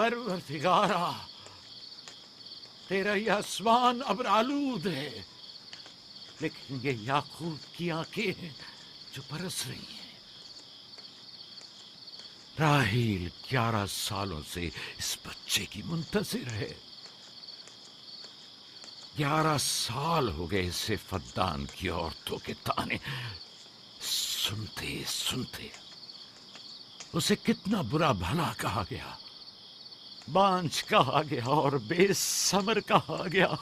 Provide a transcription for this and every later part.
परवरदिगारा, तेरा ये आसमान अब आलूद है, लेकिन ये याकूब की आंखें हैं जो बरस रही हैं। राहील 11 सालों से इस बच्चे की मुंतजिर है। 11 साल हो गए इसे फद्दान की औरतों के ताने सुनते सुनते। उसे कितना बुरा भला कहा गया, बांझ कहा गया और बेसमर कहा गया।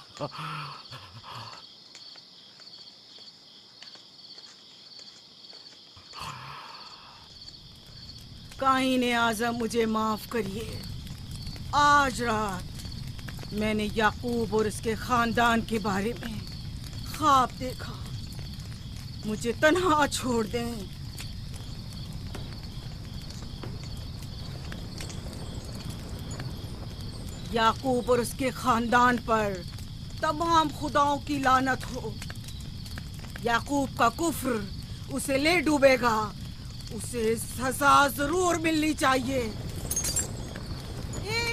काईने आज़म, मुझे माफ करिए। आज रात मैंने याकूब और उसके खानदान के बारे में ख्वाब देखा। मुझे तन्हा छोड़ दें। याकूब और उसके खानदान पर तमाम खुदाओं की लानत हो। याकूब का कुफ्र उसे ले डूबेगा। उसे सजा जरूर मिलनी चाहिए।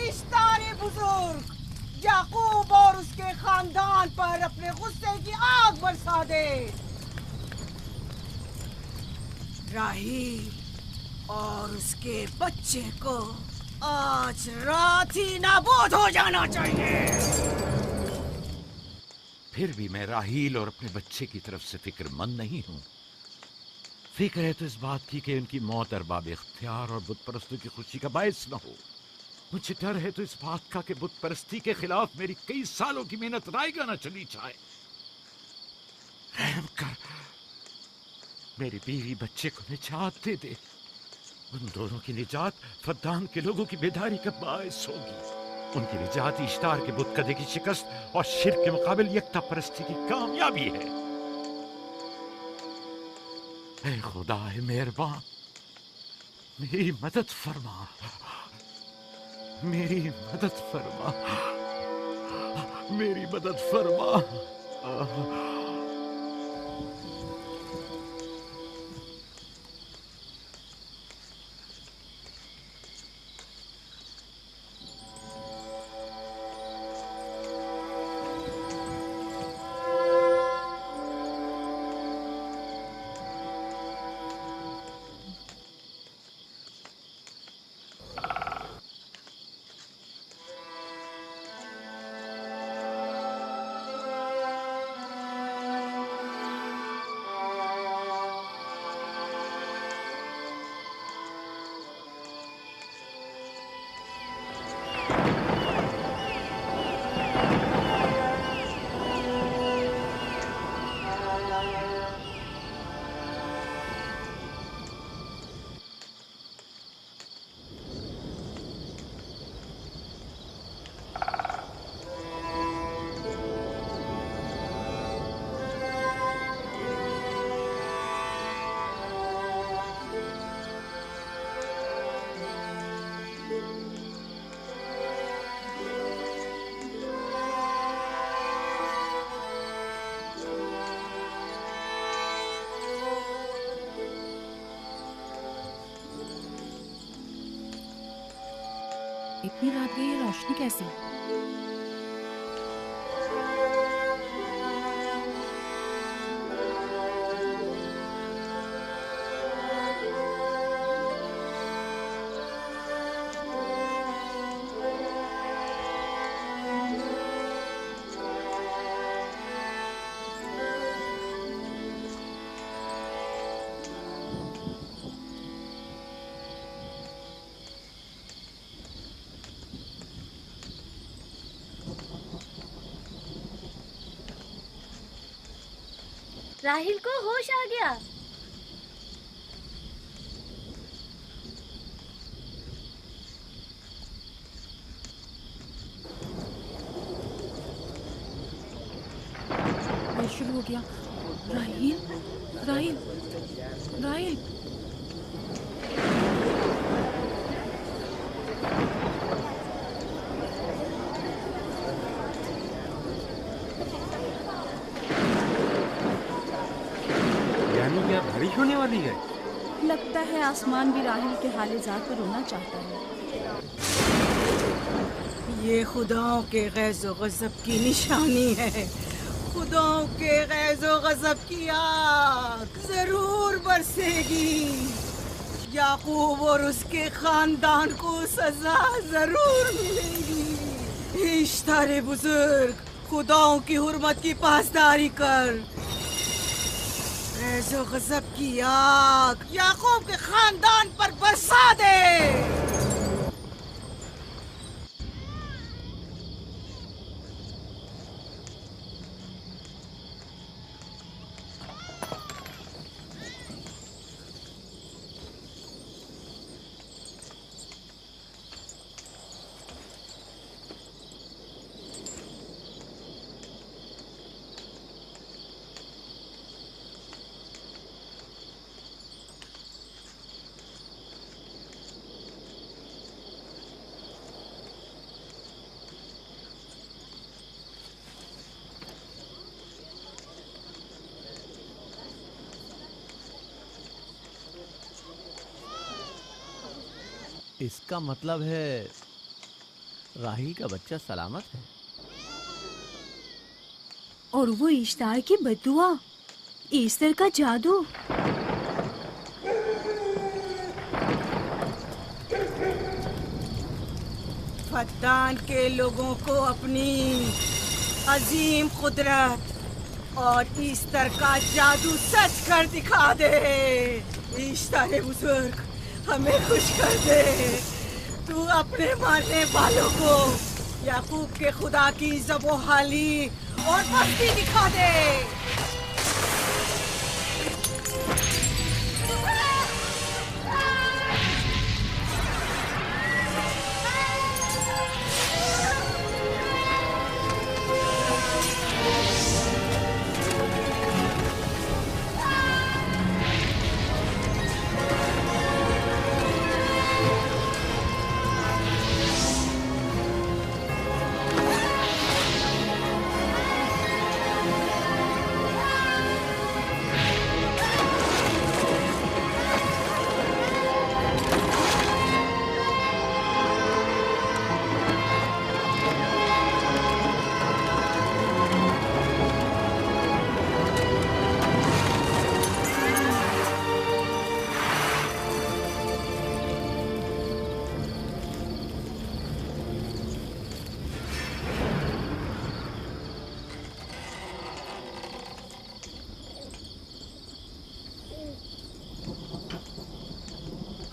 इश्तारे बुजुर्ग, याकूब और उसके खानदान पर अपने गुस्से की आग बरसा दे। राहील और उसके बच्चे को आज रात ही नाबूद हो जाना चाहिए। फिर भी मैं राहील और अपने बच्चे की तरफ से फिक्रमंद नहीं हूं। फिक्र है तो इस बात की कि उनकी मौत अरबाब इख्तियार और बुत परस्तों की खुशी का बायस न हो। मुझे डर है तो इस बात का कि बुत परस्ती के खिलाफ मेरी कई सालों की मेहनत रायगा न चली जाए। रहम कर, मेरी बीवी बच्चे को निजात दे दे। उन दोनों की निजात फद्दान के लोगों की बेदारी का बायस होगी। उनकी निजात इश्तार के बुत कदे की शिकस्त और शिर्क के मुकाबिल यकता परस्ती की कामयाबी है। ऐ खुदा है मेहरबान, मेरी मदद फरमा, मेरी मदद फरमा, मेरी मदद फरमा। इतनी रात गई, रोशनी कैसी? राहिल को होश आ गया। ये शुरू हो गया। राहिल, राहिल, राहिल। बारिश होने वाली है। लगता है आसमान भी राहिल के हाल-ए-ज़ार पर रोना चाहता है। ये खुदाओं के गैज़ो गज़ब की निशानी है। खुदाओं के गैज़ो गज़ब की आग जरूर बरसेगी। याकूब और उसके खानदान को सजा जरूर मिलेगी। इश्तारे बुजुर्ग, खुदाओं की हुर्मत की पासदारी कर। गैज़ो गज़ब की आग याकूब के खानदान पर बरसा दे। इसका मतलब है राहील का बच्चा सलामत है। और वो इश्तार की बद्दुआ, ईस्टर का जादू। फद्दान के लोगों को अपनी अजीम कुदरत और ईस्टर का जादू सच कर दिखा दे। ईस्टर बुजुर्ग, हमें खुश कर दे। तू अपने मारने वालों को याकूब के खुदा की ज़बो-हाली और मस्ती दिखा दे।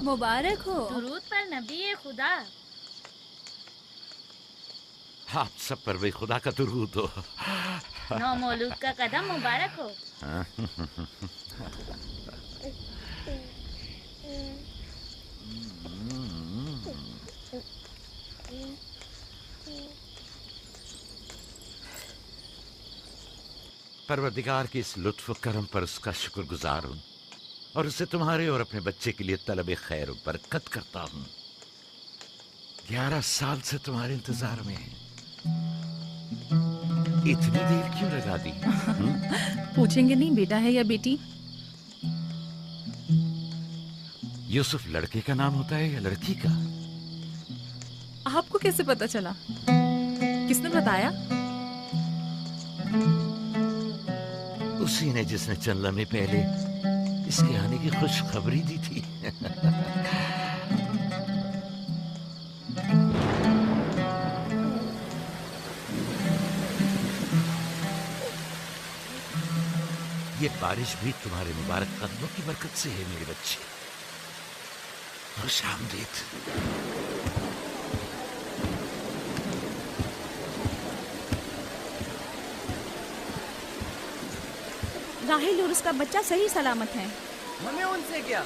मुबारक हो। दुरूद पर नबी खुदा। आप सब पर भी खुदा का दुरूद हो। नौ मौलूद का कदम मुबारक हो। परवरदिगार की इस लुत्फ करम पर उसका शुक्रगुजार हूँ और उसे तुम्हारे और अपने बच्चे के लिए तलब खैर और बरकत करता हूँ। 11 साल से तुम्हारे इंतजार में है। इतनी देर क्यों लगा दी? पूछेंगे नहीं बेटा है या बेटी? यूसुफ लड़के का नाम होता है या लड़की का? आपको कैसे पता चला? किसने बताया? उसी ने जिसने चंद लम्हे पहले इसके आने की खुशखबरी दी थी। ये बारिश भी तुम्हारे मुबारक कदमों की बरकत से है मेरे बच्चे। खुशामदीद। राहिल और उसका बच्चा सही सलामत है। हमें उनसे क्या?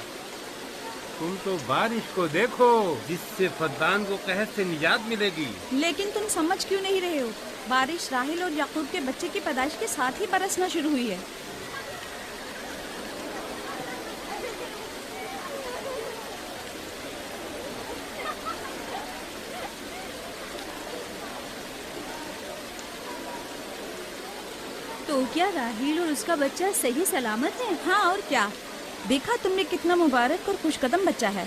तुम तो बारिश को देखो जिससे फद्दान को कहर से निजात मिलेगी। लेकिन तुम समझ क्यों नहीं रहे हो? बारिश राहिल और याकूब के बच्चे की पैदाइश के साथ ही बरसना शुरू हुई है। तो क्या राहिल और उसका बच्चा सही सलामत है? हाँ और क्या। देखा तुमने कितना मुबारक और खुशकदम बच्चा है।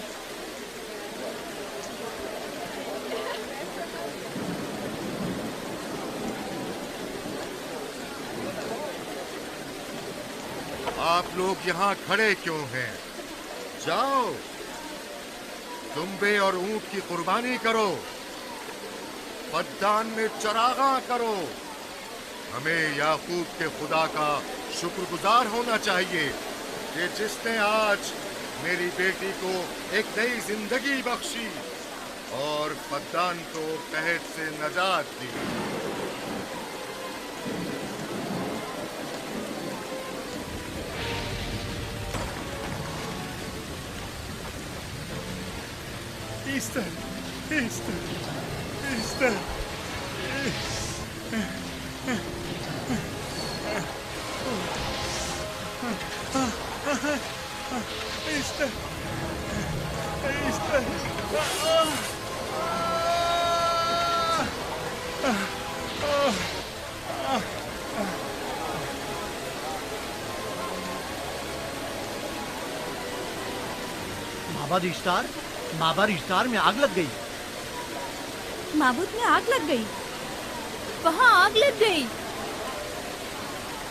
आप लोग यहाँ खड़े क्यों हैं? जाओ, दुम्बे और ऊंट की कुर्बानी करो, फद्दान में चरागा करो। हमें याकूब के खुदा का शुक्रगुजार होना चाहिए कि जिसने आज मेरी बेटी को एक नई जिंदगी बख्शी और फद्दान को कहत से नजात दी। Easter, Easter, Easter, Easter, Easter, माबाद इश्तार में आग लग गई। माबूद में आग लग गई। वहाँ आग लग गई।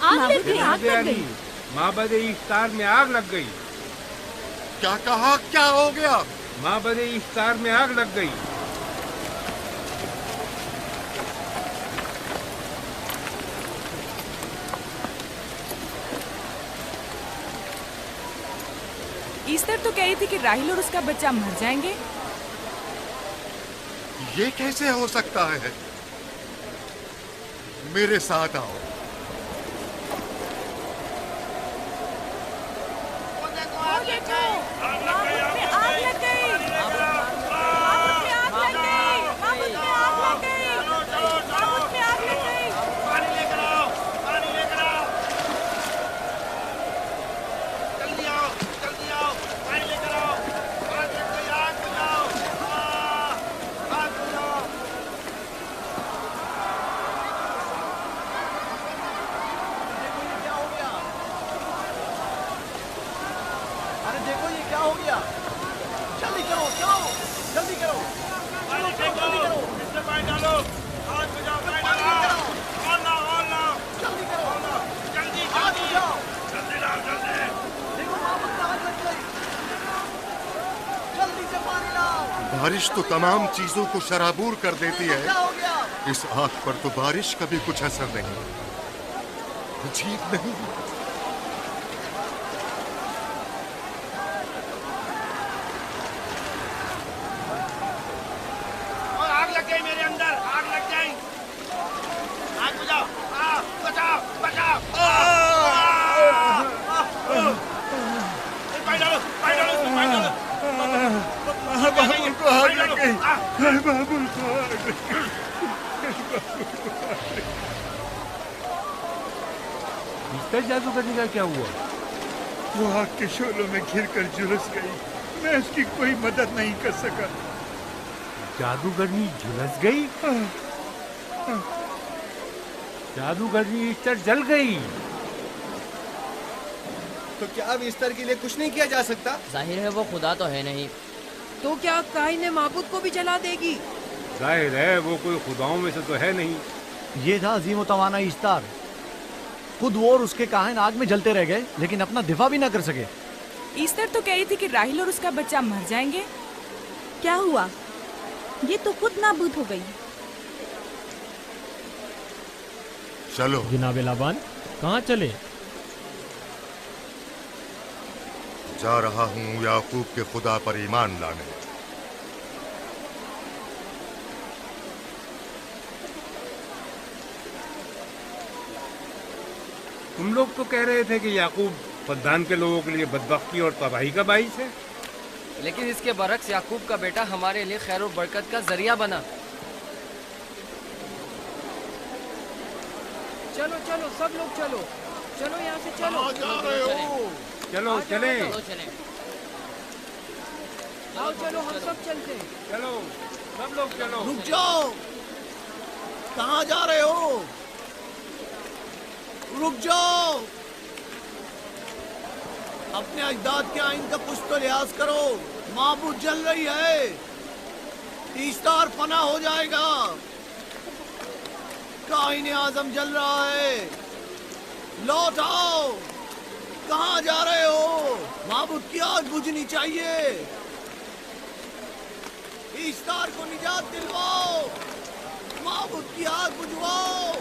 माबूद में आग लग गई। माबद इफ्तार में आग लग गई। क्या कहा? क्या हो गया? माबद इफ्तार में आग लग गई। ईस्टर तो कह रही थी कि राहिल और उसका बच्चा मर जाएंगे। ये कैसे हो सकता है? मेरे साथ आओ। बारिश तो तमाम चीजों को शराबूर कर देती है, इस आग पर तो बारिश का भी कुछ असर नहीं। अजीब नहीं? आग लग गई मेरे अंदर, आग लग गई। आग बुझाओ, बचाओ, बचाओ। पानी डालो, पानी डालो, पानी डालो। बाबुल को आग लग गई। बाबुल को आग लग गई। ईस्टर जादूगरनी का क्या हुआ? वो आग के शोलों में घिरकर झुलस गई। मैं उसकी कोई मदद नहीं कर सका। जादूगरनी झुलस गई? जादूगरनी ईस्टर जल गई। तो क्या अब ईस्टर के लिए कुछ नहीं किया जा सकता? जाहिर है वो खुदा तो है नहीं। तो क्या काइन ने माबूद को भी जला देगी? जाहिर है वो कोई खुदाओं में से तो है नहीं। ये था अजीम तवाना इश्तार। खुद वो और उसके काहिन आग में जलते रह गए, लेकिन अपना दिफा भी ना कर सके। ईस्टर तो कह रही थी कि राहिल और उसका बच्चा मर जाएंगे। क्या हुआ? ये तो खुद नाबूद हो गई। चलो जनाब लाबान, कहाँ चले? जा रहा हूँ याकूब के खुदा पर ईमान लाने। तुम लोग तो कह रहे थे कि याकूब फद्दान के लोगों के लिए बदबख्ती और तबाही का बाइस है, लेकिन इसके बरक्स याकूब का बेटा हमारे लिए खैर और बरकत का जरिया बना। चलो चलो सब लोग चलो, चलो यहाँ से चलो। जा रहे हो? चलो चले। आओ चलो, हम सब चलते हैं। चलो सब लोग चलो। रुक जाओ, कहाँ जा रहे हो? रुक जाओ, अपने अजदाद के आइन का कुछ तो लिहाज करो। माबूद जल रही है, ईस्टर फना हो जाएगा। काइन आजम जल रहा है, लौट आओ। कहाँ जा रहे हो? माबूद की आग बुझनी चाहिए। ईस्तार को निजात दिलवाओ, माबूद की आग बुझवाओ।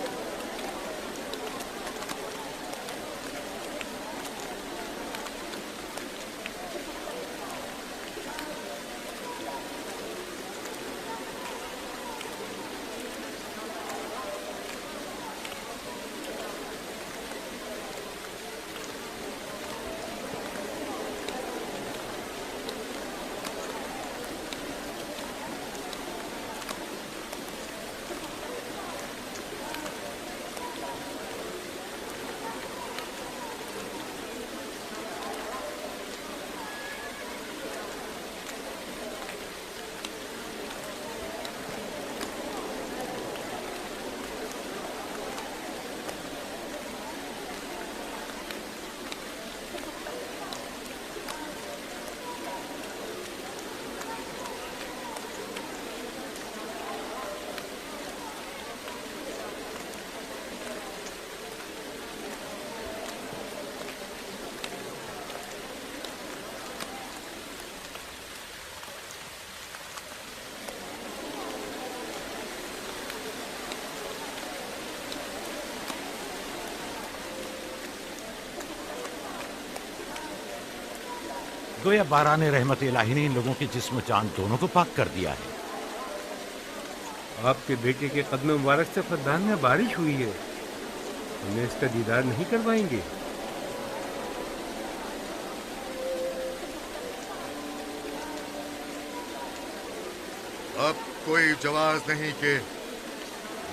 गोया बाराने रहमत इलाही ने इन लोगों के जिस्म जान दोनों को पाक कर दिया है। आपके बेटे के कदम मुबारक से फद्दान में बारिश हुई है, हमें इसका दीदार नहीं करवाएंगे? अब कोई जवाज नहीं कि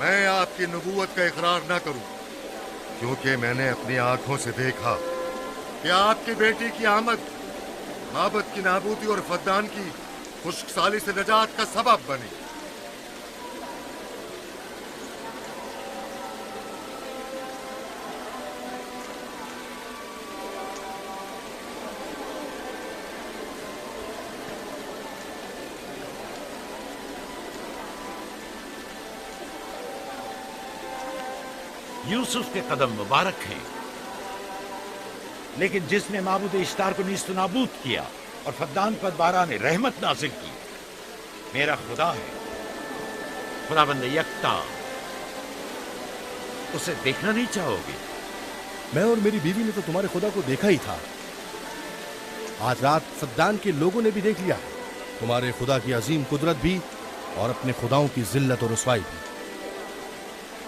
मैं आपकी नबूवत का इकरार ना करूं, क्योंकि मैंने अपनी आंखों से देखा कि आपकी बेटी की आमद माबद की नाबूदी और फद्दान की खुश्कसाली से नजात का सबब बनी। यूसुफ के कदम मुबारक हैं, लेकिन जिसने माबूद इश्तार को नीस्त नाबूद किया और फद्दान पर बारा ने रहमत नाजिल की, मेरा खुदा है, खुदाबंद यकता। उसे देखना नहीं चाहोगे? मैं और मेरी बीवी ने तो तुम्हारे खुदा को देखा ही था। आज रात फद्दान के लोगों ने भी देख लिया तुम्हारे खुदा की अजीम कुदरत भी और अपने खुदाओं की जिल्लत और रुसवाई भी।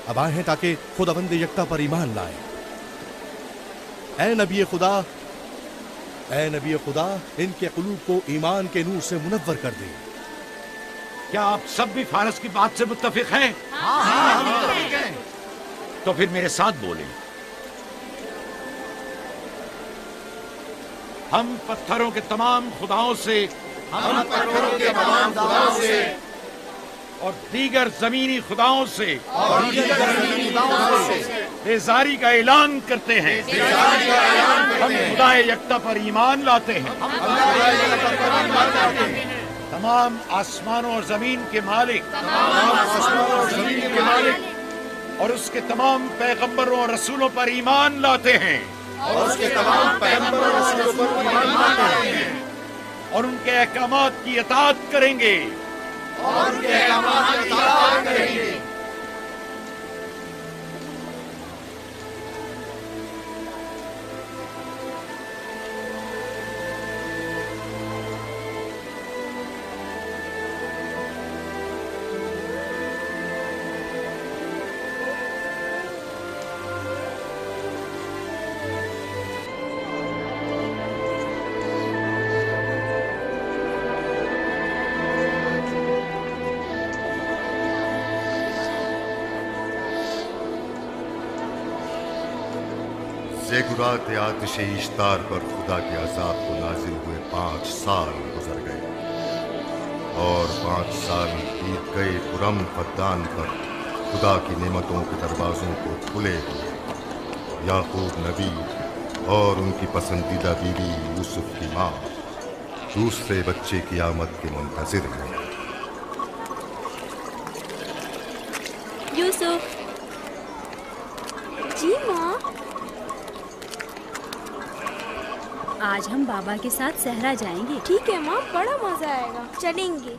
अब आए हैं ताकि खुदाबंद यकता पर ईमान लाए। ऐ नबी खुदा, इनके कुलूब को ईमान के नूर से मुनव्वर कर दे। क्या आप सब भी फारस की बात से मुत्तफिक हैं? हाँ, मुत्तफिक हैं। तो फिर मेरे साथ बोलें। हम पत्थरों के तमाम खुदाओं से और दीगर जमीनी खुदाओं से बेजारी का ऐलान करते हैं। हम खुदा यकता पर ईमान लाते हैं। तमाम आसमानों और जमीन के मालिक और उसके तमाम पैगंबरों और रसूलों पर ईमान लाते हैं और उनके अहकामात की इताअत करेंगे। ज़ेगुरात आतिश इश्तार पर खुदा के अज़ाब को नाजिल हुए 5 साल गुजर गए और 5 साल बीत गए पुरम फद्दान पर खुदा की नेमतों के दरवाजों को खुले हुए। याकूब नबी और उनकी पसंदीदा बीवी यूसुफ की माँ दूसरे बच्चे की आमद के मुंतज़िर हैं। यूसुफ जी माँ। आज हम बाबा के साथ सहरा जाएंगे। ठीक है माँ, बड़ा मजा आएगा, चलेंगे।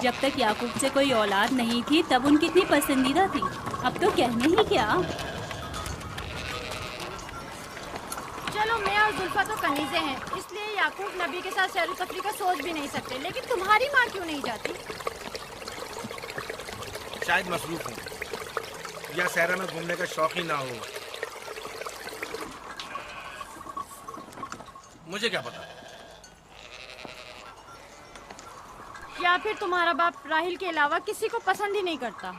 जब तक याकूब से कोई औलाद नहीं थी तब उनकी इतनी पसंदीदा थी, अब तो कहने ही क्या। चलो मैं और जुल्फा तो कनीज़े हैं, इसलिए याकूब नबी के साथ सैर तफरी का सोच भी नहीं सकते, लेकिन तुम्हारी माँ क्यों नहीं जाती? शायद मसरूफ हूँ या सहरा में घूमने का शौक ही ना हो, मुझे क्या पता। या फिर तुम्हारा बाप राहिल के अलावा किसी को पसंद ही नहीं करता।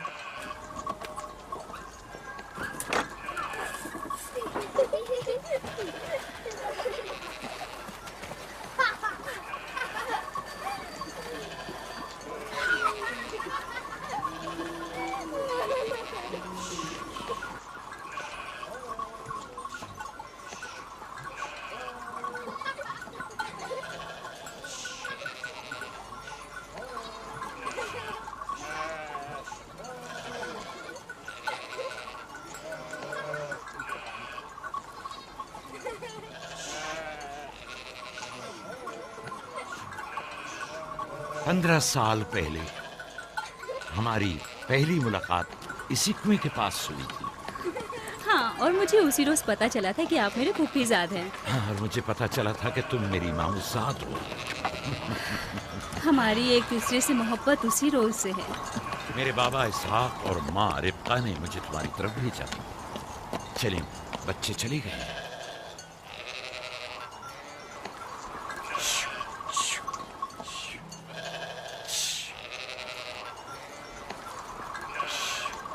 पंद्रह साल पहले हमारी पहली मुलाकात इसी कुएं के पास हुई थी। हाँ, और मुझे उसी रोज पता चला था कि आप मेरे फूफीजाद हैं। हाँ, और मुझे पता चला था कि तुम मेरी मामूजाद हो। हमारी एक दूसरे से मोहब्बत उसी रोज से है। मेरे बाबा इसहाक और माँ रिब्का ने मुझे तुम्हारी तरफ भेजा। चलें, बच्चे चले गए।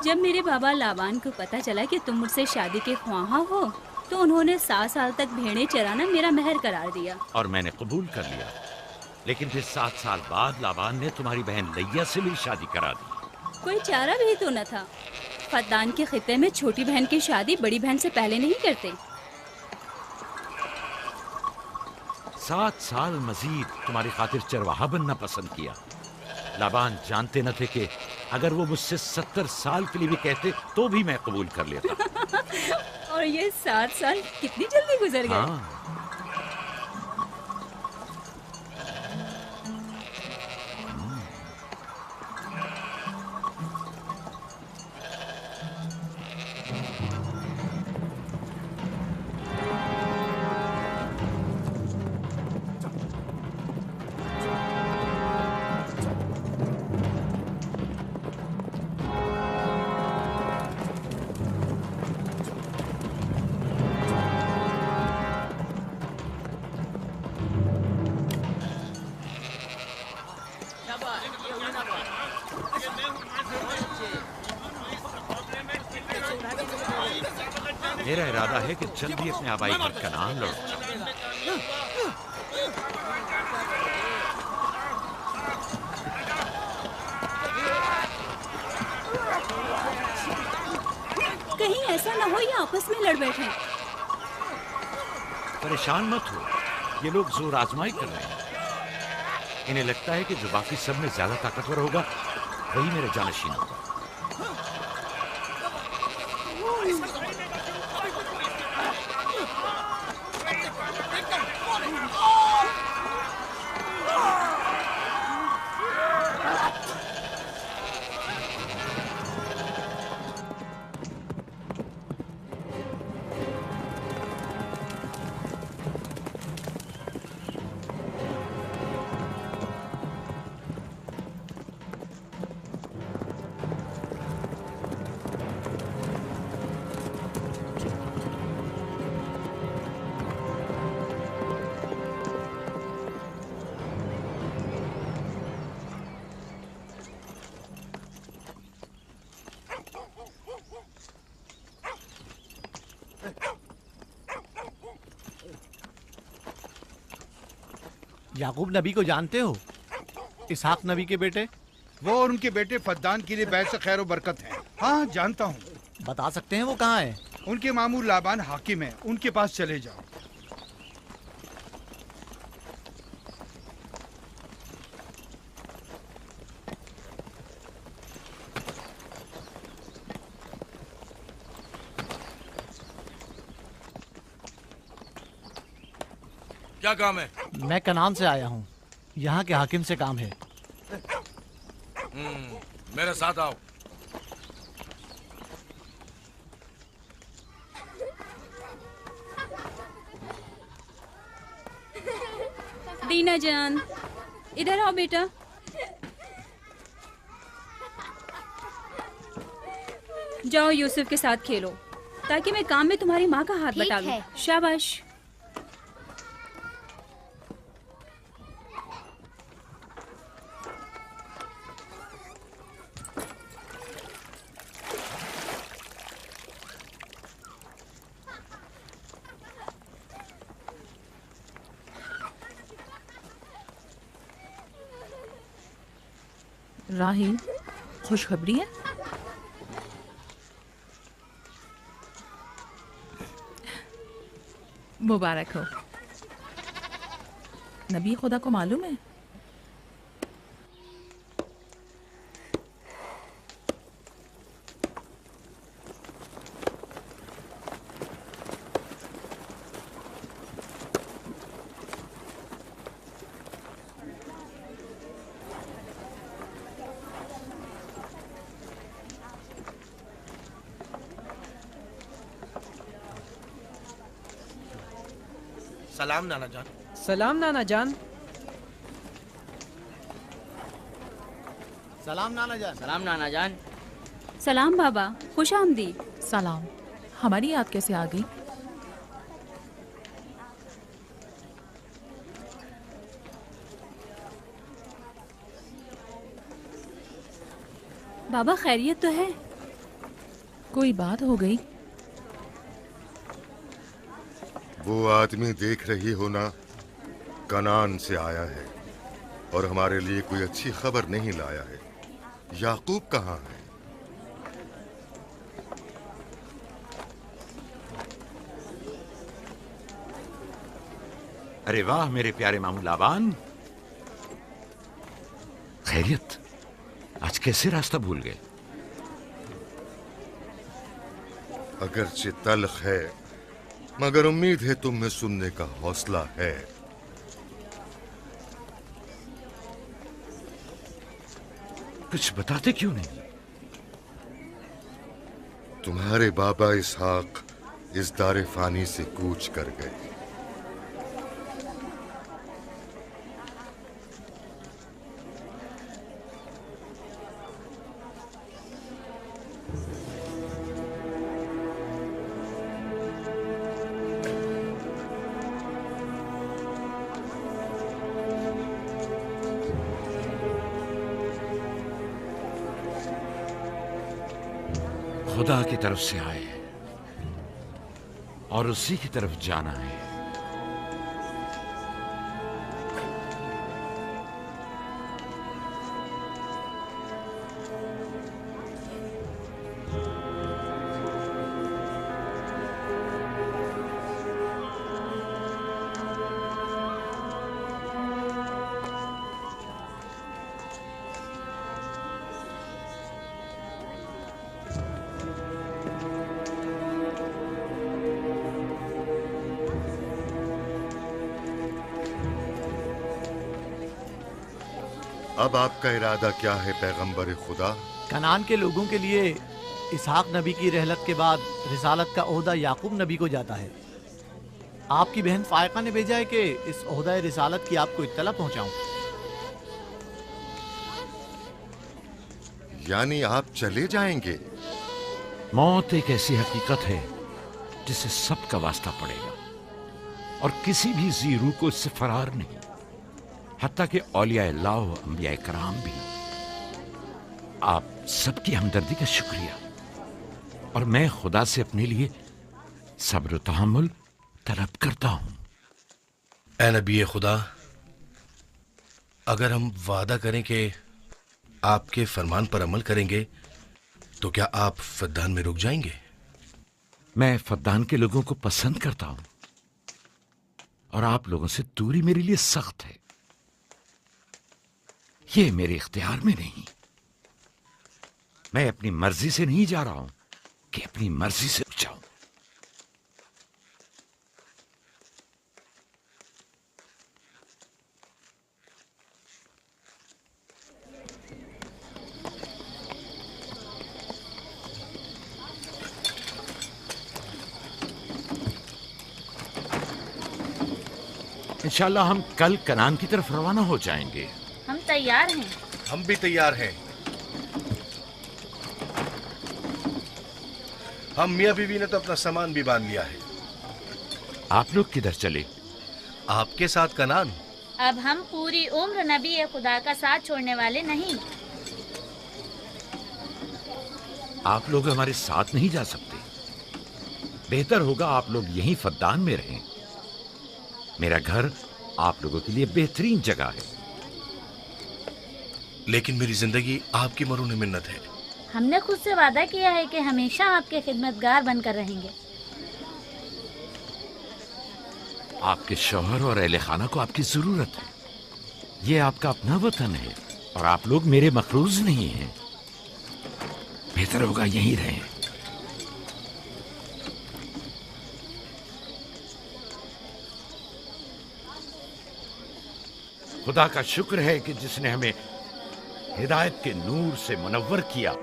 जब मेरे बाबा लाबान को पता चला कि तुम मुझसे शादी के ख्वाहा हो, तो उन्होंने 7 साल तक भेड़ें चराना मेरा महर करार दिया। और मैंने कबूल कर लिया। लेकिन फिर 7 साल बाद लाबान ने तुम्हारी बहन लैया से मेरी शादी करा दी। कोई चारा भी तो न था। फद्दान के खित्ते में छोटी बहन की शादी बड़ी बहन से पहले नहीं करते। 7 साल मजीद तुम्हारी खातिर चरवाहा बनना पसंद किया। लाबान जानते न थे कि अगर वो मुझसे 70 साल के लिए भी कहते तो भी मैं कबूल कर लेता। और ये 7 साल कितनी जल्दी गुजर गए। हाँ। मेरा इरादा है कि जल्द ही अपने आबाई घर कनान लौट जाऊं। कहीं ऐसा न हो ये आपस में लड़ बैठे। परेशान मत हो, ये लोग जोर आजमाई कर रहे हैं। इन्हें लगता है कि जो बाकी सब में ज्यादा ताकतवर होगा वही मेरा जानशीन होगा। याकूब नबी को जानते हो? इसहाक नबी के बेटे? वो और उनके बेटे फद्दान के लिए बैत से खैर और बरकत है। हाँ जानता हूँ। बता सकते हैं वो कहाँ है? उनके मामू लाबान हाकिम है, उनके पास चले जाओ। क्या काम है? मैं कनान से आया हूँ, यहाँ के हाकिम से काम है। मेरे साथ आओ। दीना जान, इधर आओ बेटा। जाओ यूसुफ के साथ खेलो, ताकि मैं काम में तुम्हारी माँ का हाथ बटा लूं। शाबाश। राहिल, खुशखबरी है? मुबारक हो। नबी खुदा को मालूम है? सलाम नाना जान। सलाम नाना जान। सलाम नाना जान। सलाम नाना जान। सलाम बाबा, खुश आमदीद। सलाम। हमारी याद कैसे आ गई? बाबा खैरियत तो है? कोई बात हो गई? वो आदमी देख रही हो ना, कनान से आया है और हमारे लिए कोई अच्छी खबर नहीं लाया है। याकूब कहाँ है? अरे वाह मेरे प्यारे मामू लाबान, खैरियत? आज कैसे रास्ता भूल गए? अगरचे तल्ख है, मगर उम्मीद है तुम में सुनने का हौसला है। कुछ बताते क्यों नहीं? तुम्हारे बाबा इसहाक इस दारे फानी से कूच कर गए। खुदा की तरफ से आए और उसी की तरफ जाना है। अब आपका इरादा क्या है पैगंबर खुदा? कनान के लोगों के लिए इसहाक नबी की रहलत के बाद रिसालत का ओहदा याकूब नबी को जाता है। आपकी बहन फायका ने भेजा है कि इस ओहदा रिसालत की आपको इत्तला पहुंचाऊं। यानी आप चले जाएंगे? मौत एक ऐसी हकीकत है जिसे सबका वास्ता पड़ेगा और किसी भी जी रूह को इससे फरार नहीं, हत्ता कि औलिया अल्लाह व अंबिया कराम भी। आप सबकी हमदर्दी का शुक्रिया, और मैं खुदा से अपने लिए सब्र तहम्मुल तलब करता हूं। ए नबी खुदा, अगर हम वादा करें कि आपके फरमान पर अमल करेंगे तो क्या आप फद्दान में रुक जाएंगे? मैं फद्दान के लोगों को पसंद करता हूं और आप लोगों से दूरी मेरे लिए सख्त है। ये मेरे इख्तियार में नहीं। मैं अपनी मर्जी से नहीं जा रहा हूं कि अपनी मर्जी से रुक जाऊं। इंशाल्लाह हम कल कनान की तरफ रवाना हो जाएंगे। हम तैयार हैं। हम भी तैयार हैं। हम मियाँ बीवी ने तो अपना सामान भी बांध लिया है। आप लोग किधर चले? आपके साथ कनान। अब हम पूरी उम्र नबी खुदा का साथ छोड़ने वाले नहीं। आप लोग हमारे साथ नहीं जा सकते। बेहतर होगा आप लोग यहीं फद्दान में रहें। मेरा घर आप लोगों के लिए बेहतरीन जगह है। लेकिन मेरी जिंदगी आपकी मरून मिन्नत है। हमने खुद से वादा किया है कि हमेशा आपके खिदमतगार बनकर रहेंगे। आपके शौहर और अहले खाना को आपकी जरूरत है। ये आपका अपना वतन है और आप लोग मेरे मखरूज नहीं हैं। बेहतर होगा यहीं रहें। खुदा का शुक्र है कि जिसने हमें हिदायत के नूर से मुनव्वर किया।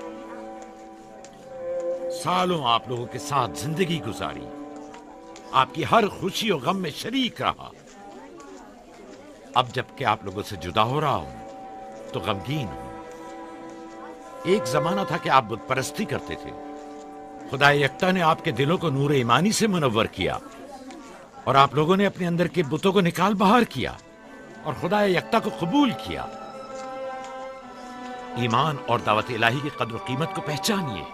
सालों आप लोगों के साथ जिंदगी गुजारी, आपकी हर खुशी और गम में शरीक रहा। अब जबकि आप लोगों से जुदा हो रहा हूं तो गमगीन हूं। एक जमाना था कि आप बुत परस्ती करते थे। खुदा यक्ता ने आपके दिलों को नूर ईमानी से मुनव्वर किया और आप लोगों ने अपने अंदर के बुतों को निकाल बाहर किया और खुदा यक्ता को कबूल किया। ईमान और दावत इलाही की कद्र कीमत को पहचानिए।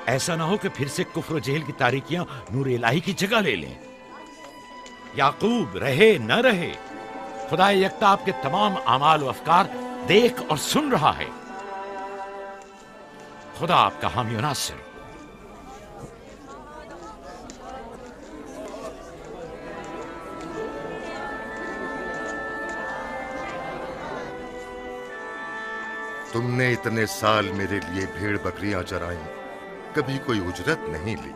ऐसा ना हो कि फिर से कुफ्र जेल की तारीकियां नूर इलाही की जगह ले लें। याकूब रहे न रहे, खुदा यक्ता आपके तमाम आमाल व अफकार देख और सुन रहा है। खुदा आपका हामी और नासिर। तुमने इतने साल मेरे लिए भेड़ बकरियां चराई, कभी कोई उजरत नहीं ली।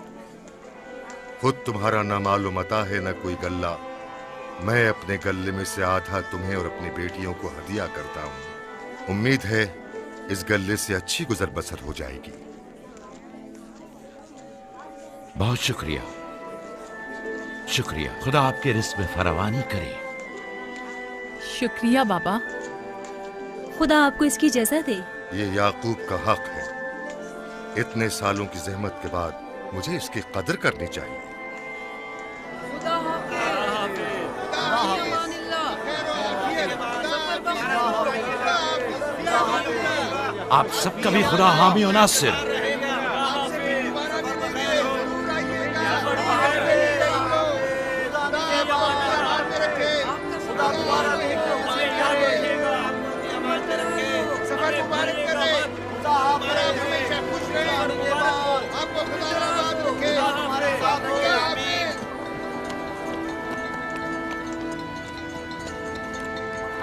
खुद तुम्हारा ना मालूम मता है न कोई गल्ला। मैं अपने गल्ले में से आधा तुम्हें और अपनी बेटियों को हदिया करता हूं। उम्मीद है इस गल्ले से अच्छी गुजर बसर हो जाएगी। बहुत शुक्रिया, शुक्रिया। खुदा आपके रिस्क में फरावानी करे। शुक्रिया बाबा। खुदा आपको इसकी जज़ा दे। ये याकूब का हक है। इतने सालों की जहमत के बाद मुझे इसकी कदर करनी चाहिए। आप सबका भी खुदा हामी और नासिर।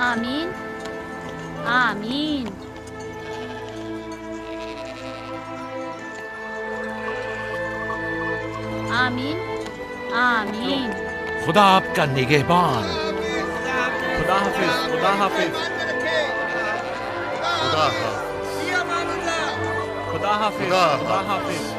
आमीन आमीन। आमीन आमीन। खुदा आपका निगहबान। खुदा हाफिज, खुदा हाफिज, खुदा हाफिज, खुदा हाफिज, खुदा हाफिज।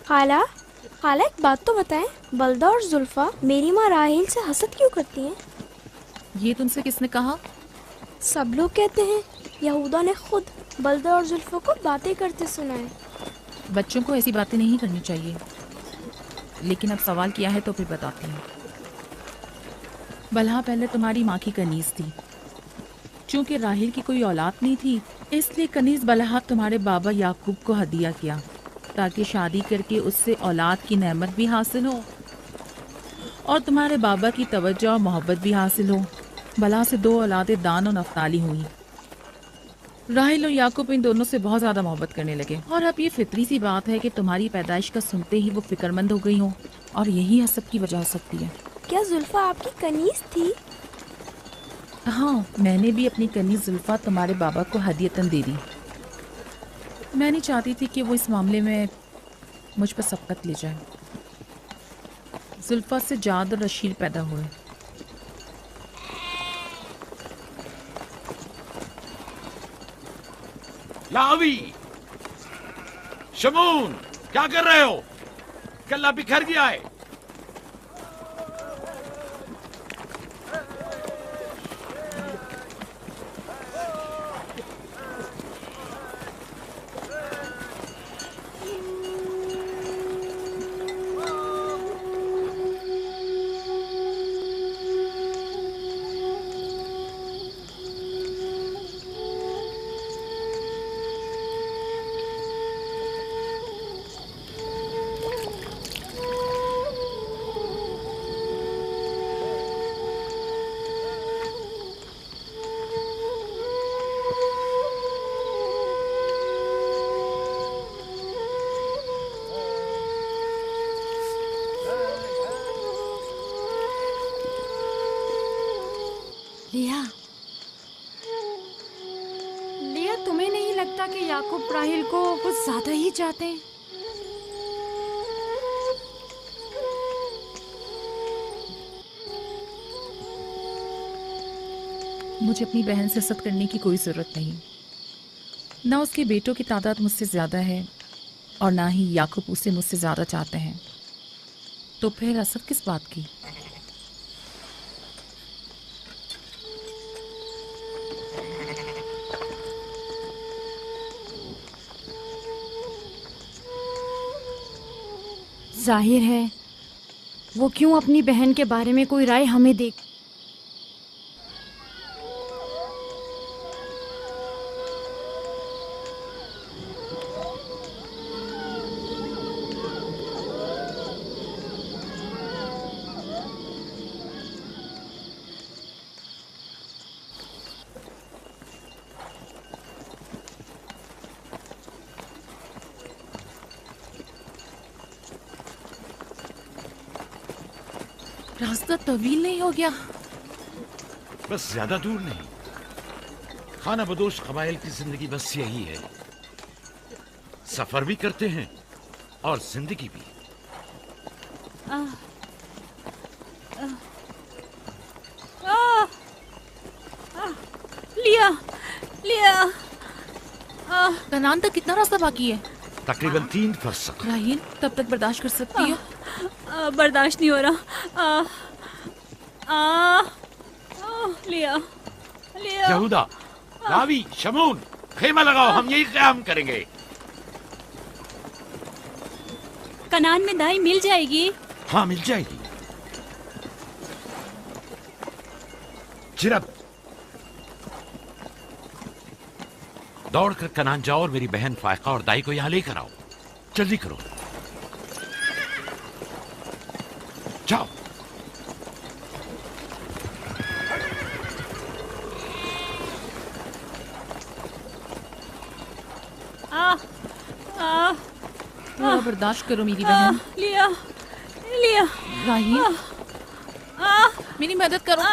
खाला, खाला एक बात तो बताएं, बलदा और जुल्फा मेरी माँ राहिल से हसद क्यों करती हैं? ये तुमसे किसने कहा? सब लोग कहते हैं यहूदा ने खुद बलदा और जुल्फा को बातें करते सुना है। बच्चों को ऐसी बातें नहीं करनी चाहिए, लेकिन अब सवाल किया है तो फिर बताती हूँ। बलहा पहले तुम्हारी माँ की कनीज थी। चूंकि राहिल की कोई औलाद नहीं थी, इसलिए कनीज बलहा तुम्हारे बाबा याकूब को हदिया किया, ताकि शादी करके उससे औलाद की नेमत भी हासिल हो और तुम्हारे बाबा की तवज्जो और मोहब्बत भी हासिल हो। बलहा से 2 औलादें दान और नफ्ताली हुई। राहिल और याकूब इन दोनों से बहुत ज़्यादा मोहब्बत करने लगे, और अब ये फितरी सी बात है कि तुम्हारी पैदाइश का सुनते ही वो फिक्रमंद हो गई हो, और यही हसद की वजह हो सकती है। क्या जुल्फा आपकी कनीज थी? हाँ, मैंने भी अपनी कनीज जुल्फा तुम्हारे बाबा को हदियतन दे दी। मैं नहीं चाहती थी कि वो इस मामले में मुझ पर सबकत ले जाए। जुल्फा से जाद और रशील पैदा हुए। लावी, शमून, क्या कर रहे हो? कल्ला बिखर गया है। लिया, लिया, तुम्हें नहीं लगता कि याकूब राहिल को कुछ ज्यादा ही चाहते हैं? मुझे अपनी बहन से हसद करने की कोई ज़रूरत नहीं। ना उसके बेटों की तादाद मुझसे ज़्यादा है और ना ही याकूब उसे मुझसे ज़्यादा चाहते हैं, तो फिर हसद किस बात की? जाहिर है वो क्यों अपनी बहन के बारे में कोई राय हमें दे। रास्ता तवील नहीं हो गया? बस ज्यादा दूर नहीं। खाना बदोश कबाइल की जिंदगी बस यही है, सफर भी करते हैं और जिंदगी भी। लिया, लिया। कनान तक कितना रास्ता बाकी है? तकरीबन 3 फरसख। राहील, तब तक बर्दाश्त कर सकती हो? बर्दाश्त नहीं हो रहा। लिया, लिया। यहूदा, लावी, शमून, खेमा लगाओ, हम यही क़याम करेंगे। कनान में दाई मिल जाएगी? हाँ, मिल जाएगी। चिरब, दौड़कर कनान जाओ और मेरी बहन फायका और दाई को यहां लेकर आओ। जल्दी करो, जाओ। थोड़ा बर्दाश्त करो मेरी बहन। लिया, लिया। राहील, मेरी मदद करो।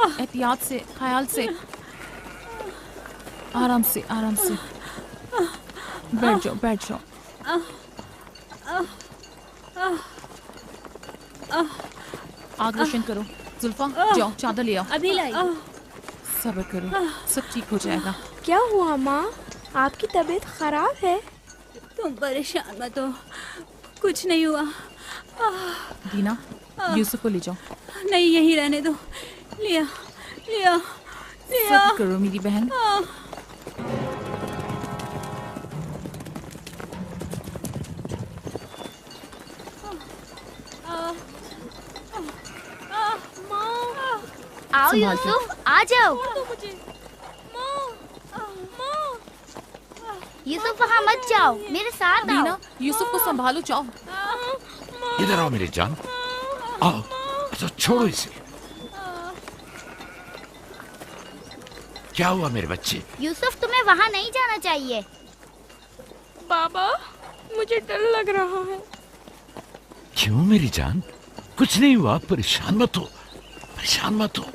एहतियात से, ख्याल से, आराम से, आराम से। बैठ जाओ, बैठ जाओ। आग रोशन करो। जुल्फा, जाओ चादर ले आओ। अभी लाई। सब्र करो, सब ठीक हो जाएगा। क्या हुआ माँ? आपकी तबीयत खराब है? तुम परेशान मत हो, कुछ नहीं हुआ। दीना, यूसुफ को ले जाओ। नहीं, यहीं रहने दो। लिया लिया लिया। सब्र करो मेरी बहन। आओ यूसुफ, आ जाओ। यूसुफ वहाँ मत जाओ, मेरे साथ आओ। दीना, यूसुफ को संभालो, जाओ। इधर आओ मेरी जान, आओ। तो छोड़ो इसे। क्या हुआ मेरे बच्चे? यूसुफ, तुम्हें वहाँ नहीं जाना चाहिए। बाबा, मुझे डर लग रहा है। क्यों मेरी जान? कुछ नहीं हुआ, परेशान मत हो, परेशान मत हो।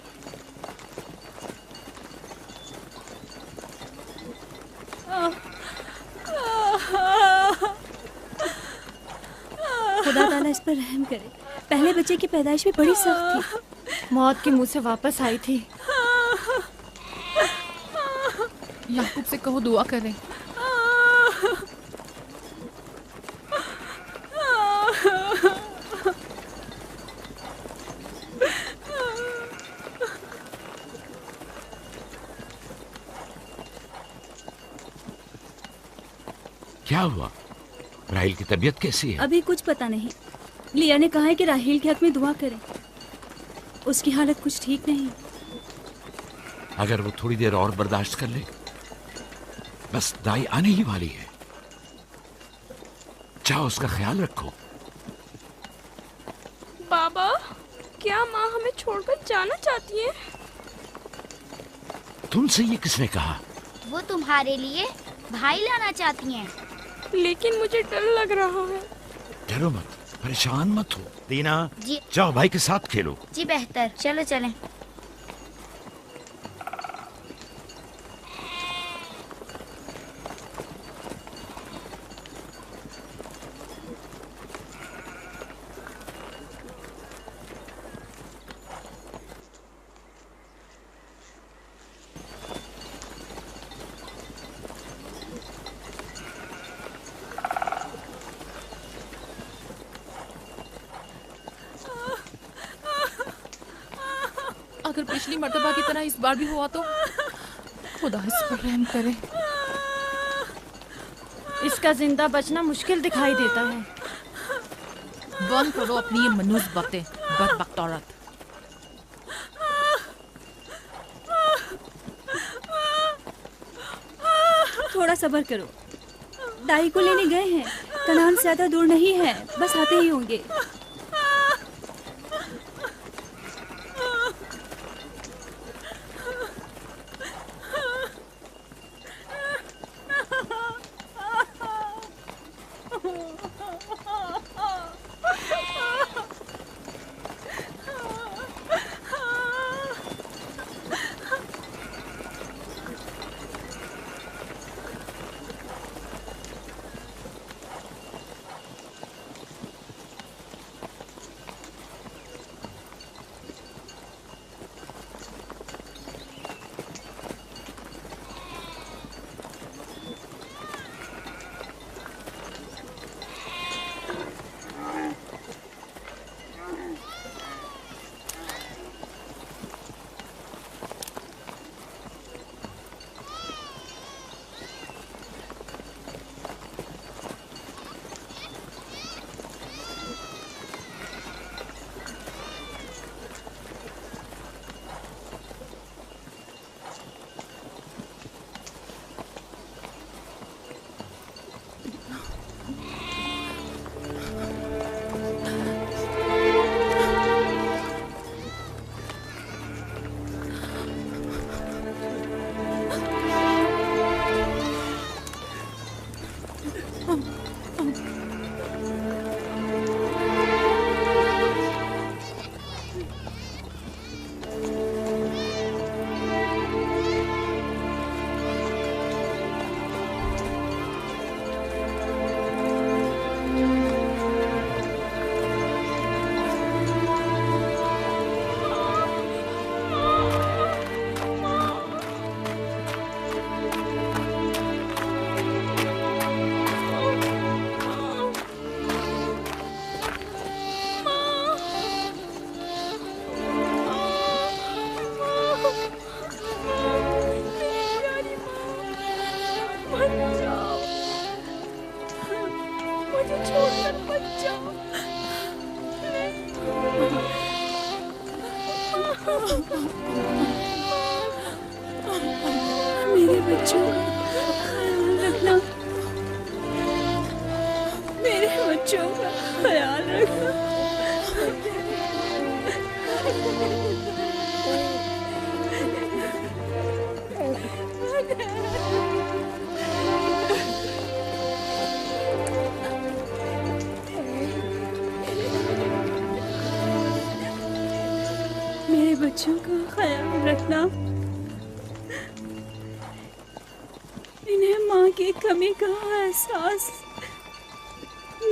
खुदा ताला इस पर रहम करे। पहले बच्चे की पैदाइश भी बड़ी सख्त थी, मौत के मुंह से वापस आई थी। याकूब से कहो दुआ करें। क्या हुआ? राहिल की तबीयत कैसी है? अभी कुछ पता नहीं। लिया ने कहा है कि राहिल के हक में दुआ करें। उसकी हालत कुछ ठीक नहीं। अगर वो थोड़ी देर और बर्दाश्त कर ले, बस दाई आने ही वाली है। जाओ, उसका ख्याल रखो। बाबा, क्या माँ हमें छोड़कर जाना चाहती है? तुमसे ये किसने कहा? वो तुम्हारे लिए भाई लाना चाहती हैं। लेकिन मुझे डर लग रहा है। डरो मत, परेशान मत हो। दीना, जी। जाओ भाई के साथ खेलो। जी बेहतर, चलो चलें। अगर पिछली मर्तबा की तरह इस बार भी हुआ तो खुदा इस पर रहम करे। इसका जिंदा बचना मुश्किल दिखाई देता है। बंद करो अपनी ये मनूस बातें, बदबख्त औरत। थोड़ा सब्र करो। दाई को लेने गए हैं। कनान से ज्यादा दूर नहीं है, बस आते ही होंगे। मेरे बच्चों का ख्याल रखना, मेरे बच्चों का ख्याल रखना। मेरे बच्चों का ख्याल रखना, इन्हें माँ की कमी का एहसास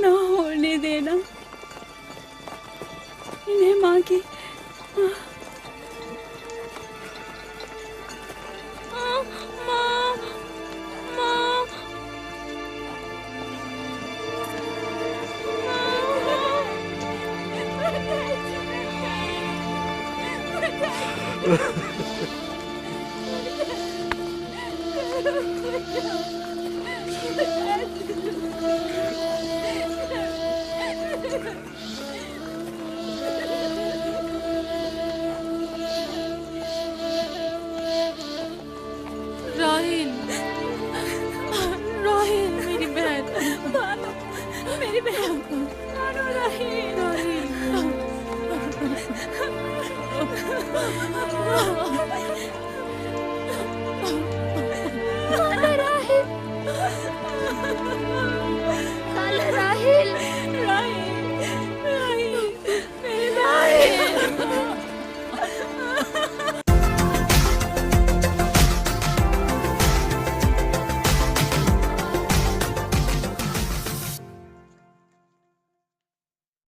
ना होने देना, इन्हें माँ की राहिल, राहिल मेरी बहन, भानु, मेरी बहन, भानु, राहिल, राहिल।